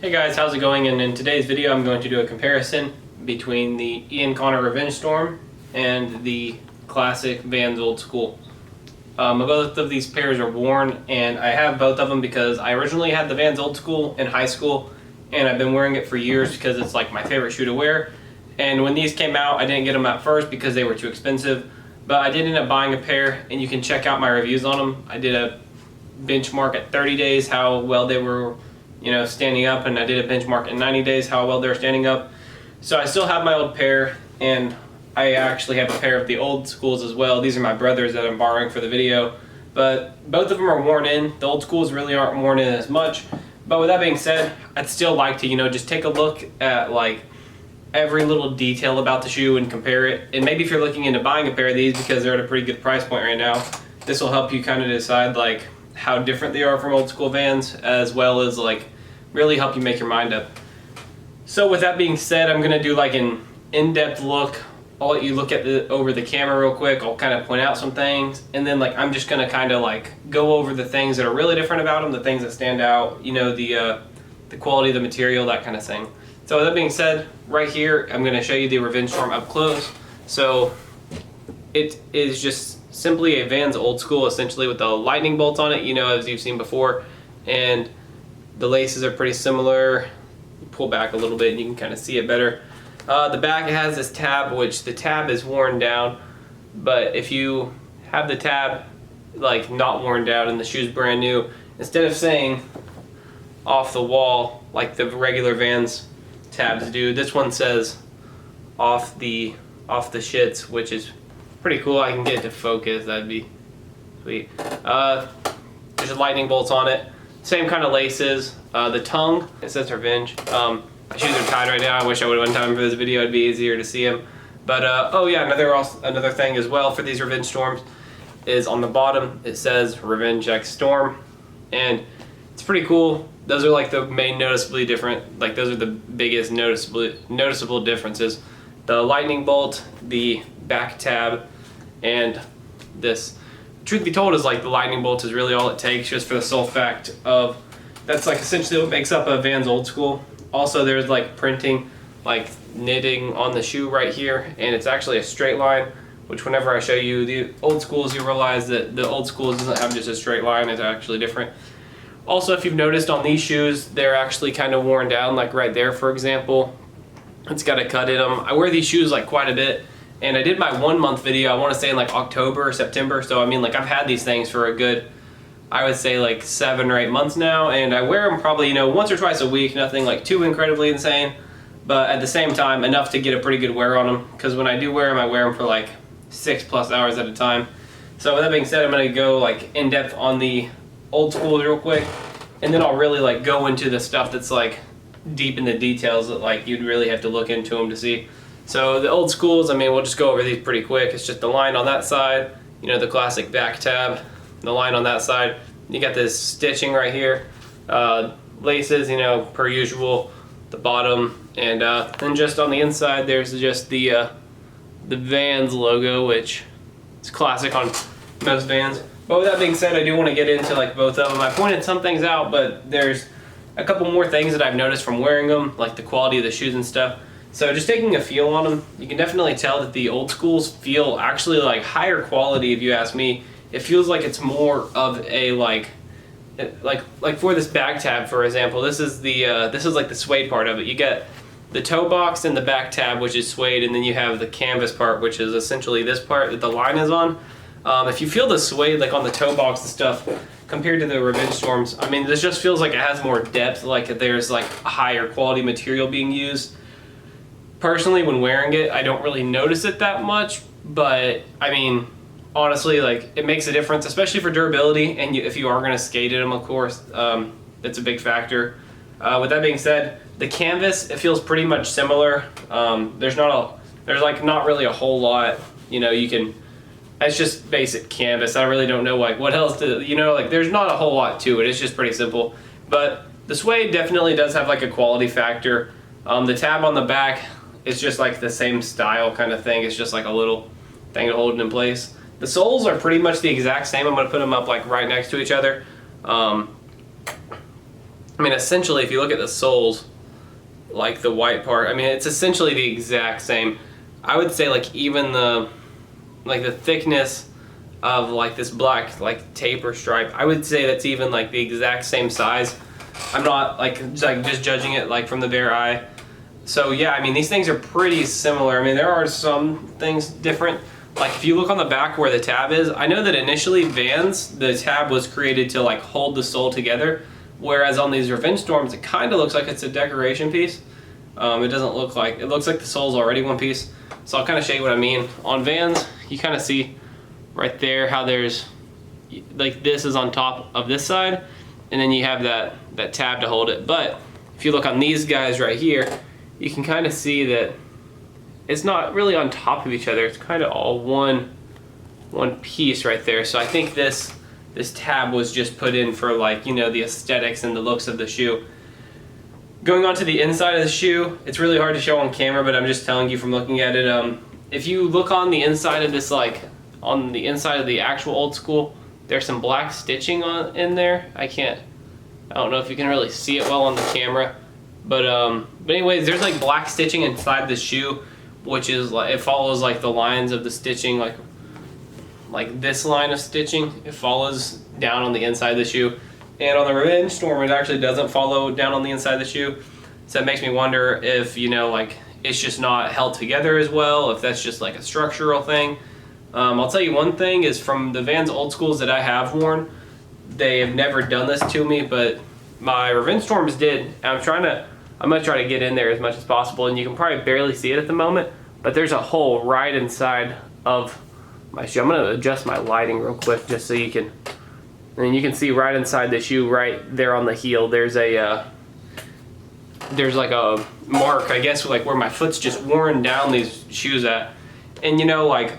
Hey guys, how's it going? And in today's video I'm going to do a comparison between the Ian Connor Revenge Storm and the classic Vans Old Skool. Both of these pairs are worn, and I have both of them because I originally had the Vans Old Skool in high school and I've been wearing it for years because it's like my favorite shoe to wear. And when these came out, I didn't get them at first because they were too expensive, but I did end up buying a pair, and you can check out my reviews on them. I did a benchmark at 30 days how well they were standing up, and I did a benchmark in 90 days how well they're standing up. So I still have my old pair, and I actually have a pair of the Old Skools as well. These are my brother's that I'm borrowing for the video, but both of them are worn in. The Old Skools really aren't worn in as much, but with that being said, I'd still like to just take a look at like every little detail about the shoe and compare it. And maybe if you're looking into buying a pair of these because they're at a pretty good price point right now, this will help you kind of decide like how different they are from Old Skool Vans, as well as like really help you make your mind up. So with that being said, I'm gonna do like an in-depth look. I'll let you look at over the camera real quick. I'll kind of point out some things, and then like I'm just gonna kind of like go over the things that are really different about them, the things that stand out, the quality of the material, that kind of thing. So with that being said, right here I'm gonna show you the Revenge Storm up close. So it is just simply a Vans Old Skool, essentially, with the lightning bolts on it, as you've seen before, and the laces are pretty similar. You pull back a little bit and you can kind of see it better. The back has this tab, which the tab is worn down, but if you have the tab like not worn down and the shoe's brand new, instead of saying off the wall like the regular Vans tabs do, this one says off the shits, which is pretty cool. I can get it to focus, that'd be sweet. There's lightning bolts on it. Same kind of laces. The tongue, it says Revenge. My shoes are tied right now. I wish I would have went time for this video. It'd be easier to see them. But oh yeah, another thing as well for these Revenge Storms is on the bottom it says Revenge X Storm, and it's pretty cool. Those are like the main noticeably different. Like those are the biggest noticeable differences. The lightning bolt, the back tab, and this. Truth be told, is like the lightning bolt is really all it takes, just for the sole fact of that's like essentially what makes up a Vans Old Skool. Also, there's like printing, like knitting on the shoe right here, and it's actually a straight line, which whenever I show you the Old Skools, you realize that the Old Skools doesn't have just a straight line, it's actually different. Also, if you've noticed on these shoes, they're actually kind of worn down, like right there, for example. It's got a cut in them. I wear these shoes like quite a bit. And I did my 1 month video, I want to say in like October or September. So I mean, like I've had these things for a good, I would say like 7 or 8 months now. And I wear them probably, once or twice a week, nothing like too incredibly insane. But at the same time, enough to get a pretty good wear on them. Because when I do wear them, I wear them for like 6+ hours at a time. So with that being said, I'm going to go like in depth on the Old Skool real quick. And then I'll really like go into the stuff that's like deep in the details that like you'd really have to look into them to see. So the Old Skools, I mean, we'll just go over these pretty quick. It's just the line on that side, the classic back tab, the line on that side. You got this stitching right here, laces, per usual, the bottom, and then just on the inside, there's just the Vans logo, which is classic on most Vans. But with that being said, I do want to get into like both of them. I pointed some things out, but there's a couple more things that I've noticed from wearing them, like the quality of the shoes and stuff. So just taking a feel on them, you can definitely tell that the Old Skools feel actually like higher quality, if you ask me. It feels like it's more of a like for this back tab, for example, this is like the suede part of it. You get the toe box and the back tab, which is suede, and then you have the canvas part, which is essentially this part that the line is on. If you feel the suede like on the toe box and stuff compared to the Revenge Storms, I mean, this just feels like it has more depth, like there's like a higher quality material being used. Personally, when wearing it, I don't really notice it that much, but I mean, honestly, like it makes a difference, especially for durability, and if you are going to skate in them, of course, that's a big factor. With that being said, the canvas, it feels pretty much similar. There's not really a whole lot, it's just basic canvas. I really don't know like what else to, like there's not a whole lot to it. It's just pretty simple. But the suede definitely does have like a quality factor. The tab on the back, it's just like the same style kind of thing. It's just like a little thing to hold it in place. The soles are pretty much the exact same. I'm going to put them up like right next to each other. And I mean, essentially, if you look at the soles, like the white part, I mean, it's essentially the exact same. I would say like even the thickness of like this black like tape or stripe, I would say that's even like the exact same size. I'm not like just judging it like from the bare eye. So yeah, I mean, these things are pretty similar. I mean, there are some things different. Like if you look on the back where the tab is, I know that initially Vans, the tab was created to like hold the sole together, whereas on these Revenge Storms, it kind of looks like it's a decoration piece. It doesn't look like, it looks like the sole's already one piece. So I'll kind of show you what I mean. On Vans, you kind of see right there how there's, like this is on top of this side, and then you have that tab to hold it. But if you look on these guys right here, you can kind of see that it's not really on top of each other. It's kind of all one piece right there. So I think this tab was just put in for like, you know, the aesthetics and the looks of the shoe. Going on to the inside of the shoe, it's really hard to show on camera, but I'm just telling you from looking at it. If you look on the inside of this, like on the inside of the actual Old Skool, there's some black stitching in there. I don't know if you can really see it well on the camera, but anyways, there's like black stitching inside the shoe, which is like, it follows like the lines of the stitching, like this line of stitching, it follows down on the inside of the shoe. And on the Revenge Storm, it actually doesn't follow down on the inside of the shoe. So it makes me wonder if, you know, like it's just not held together as well, if that's just like a structural thing. I'll tell you one thing is, from the Vans Old Skools that I have worn, they have never done this to me, but my Revenge Storms did. I'm gonna try to get in there as much as possible, and you can probably barely see it at the moment, but there's a hole right inside of my shoe. I'm gonna adjust my lighting real quick just so you can, and you can see right inside the shoe, right there on the heel, there's like a mark, I guess, like where my foot's just worn down these shoes at. And you know, like,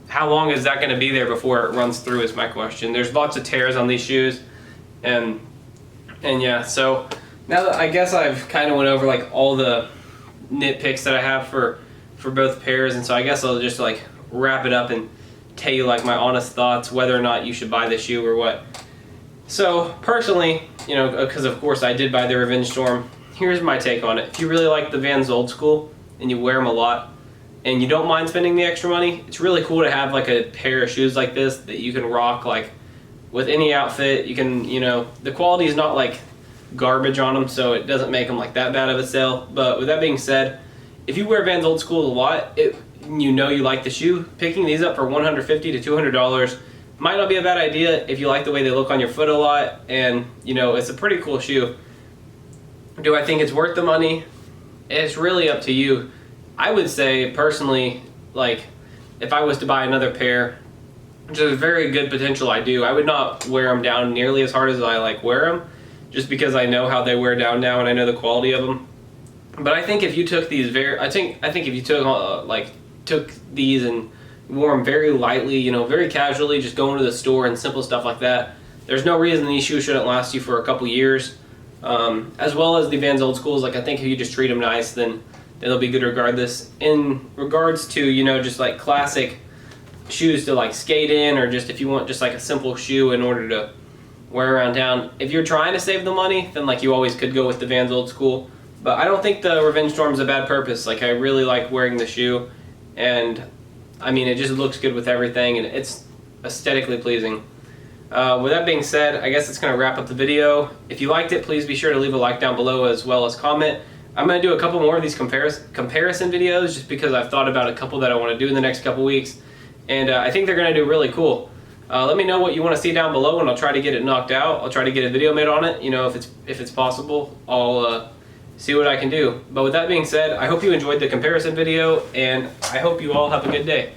how long is that going to be there before it runs through is my question. There's lots of tears on these shoes, and yeah, so now that I guess I've kind of went over like all the nitpicks that I have for both pairs, and so I guess I'll just like wrap it up and tell you like my honest thoughts whether or not you should buy the shoe or what. So personally, you know, because of course I did buy the Revenge Storm, here's my take on it. If you really like the Vans Old Skool and you wear them a lot and you don't mind spending the extra money, it's really cool to have like a pair of shoes like this that you can rock like with any outfit. You can, you know, the quality is not like garbage on them, so it doesn't make them like that bad of a sale. But with that being said, if you wear Vans Old Skool a lot, you know you like the shoe, picking these up for $150 to $200 might not be a bad idea if you like the way they look on your foot a lot, and you know, it's a pretty cool shoe. Do I think it's worth the money? It's really up to you. I would say personally, like if I was to buy another pair, which is a very good potential I do, I would not wear them down nearly as hard as I like wear them, just because I know how they wear down now and I know the quality of them. But I think if you took these I think if you took these and wore them very lightly, you know, very casually, just going to the store and simple stuff like that, there's no reason these shoes shouldn't last you for a couple years. As well as the Vans Old Skools, like I think if you just treat them nice, then they'll be good regardless. In regards to, you know, just like classic shoes to like skate in, or just if you want just like a simple shoe in order to wear around town, if you're trying to save the money, then like you always could go with the Vans Old Skool. But I don't think the Revenge Storm is a bad purpose. Like I really like wearing the shoe, and I mean, it just looks good with everything, and it's aesthetically pleasing. With that being said, I guess it's going to wrap up the video. If you liked it, please be sure to leave a like down below as well as comment. I'm going to do a couple more of these comparison videos just because I've thought about a couple that I want to do in the next couple weeks, and I think they're going to do really cool. Let me know what you want to see down below, and I'll try to get it knocked out. I'll try to get a video made on it. You know, if it's possible, I'll see what I can do. But with that being said, I hope you enjoyed the comparison video, and I hope you all have a good day.